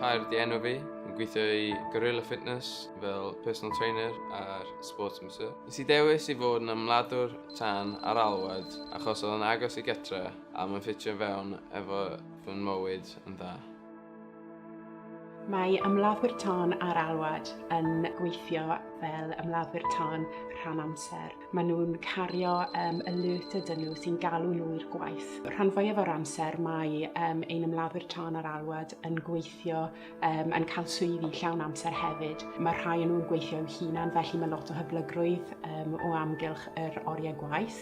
Caer di enw fi, yn gweithio i Gorilla Fitness fel personal trainer a'r sports master. Nes I dewis I fod yn ymladdwr Tân Ar-Alwad achos oedd yn agos I getre a mae'n ffitio fewn efo fy mywyd yn dda. Mae Ymladdwr Tân Ar-Alwad yn gweithio fel ymladdwyr tân rhan amser. Maen nhw'n cario alert ydyn nhw sy'n galw nhw i'r gwaith. Rhan fwyaf o'r amser mae ein Ymladdwr Tân Ar-Alwad yn gweithio yn cael swyddi llawn amser hefyd. Mae rhai yn nhw'n gweithio i'w hunan, felly mae lot o hyblygrwydd o amgylch yr oriau gwaith.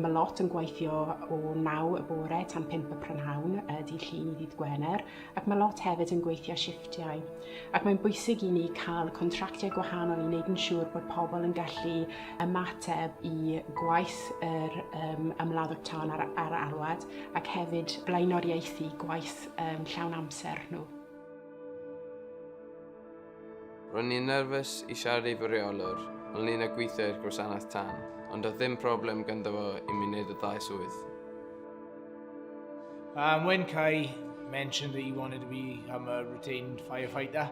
Mae lot yn gweithio o 9 y bore tan 5 y prynhawn, dydd Llun I ddydd Gwener, ac mae lot hefyd yn gweithio shiftiau. Ac mae'n bwysig I ni cael contractiau gwahanol I wneud yn siŵr bod pobl yn gallu ymateb I gwaith yr Ymladdwr Tân Ar-Alwad ac hefyd blaenoriaethu gwaith llawn amser nhw. Ro'n i'n nerfus I siarad I fy reolwr, ond ni'n gweithio i'r Gwasanaeth tân, ond oedd ddim problem ganddo fo I mi wneud y ddau swydd. When Kai mentioned that he wanted to become a retained firefighter,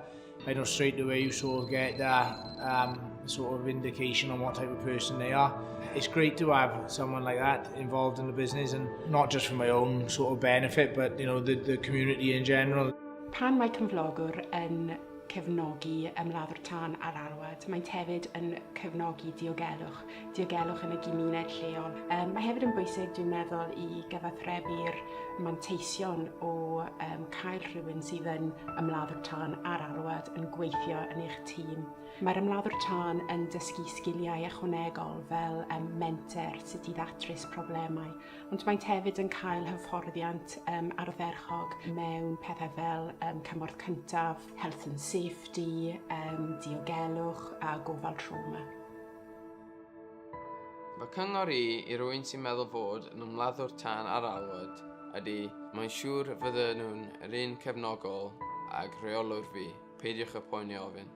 I know straight away you sort of get that sort of indication on what type of person they are. It's great to have someone like that involved in the business, and not just for my own sort of benefit, but you know the community in general. Pan mae cyflogwr yn cefnogi Ymladdwr Tân Ar-Alwad, mae'n hefyd yn cefnogi diogelwch yn y gymuned lleol. Mae hefyd yn bwysig, dwi'n meddwl, I gyfathrebu'r manteision o cael rhywun sydd yn Ymladdwr Tân Ar-Alwad yn gweithio yn eich tîm. Mae'r Ymladdwr Tân yn dysgu sgiliau ychwanegol fel menter sut I ddatrys problemau, ond mae'n hefyd yn cael hyfforddiant ardderchog mewn pethau fel cymorth cyntaf, health and safety, diogelwch a gofal trauma. Mae cyngor I rywun sy'n meddwl fod yn ymladdwr tân Ar-Alwad ydy mae'n siŵr fydden nhw'n yr un cefnogol ag rheolwr fi, peidiwch y poeni ofyn.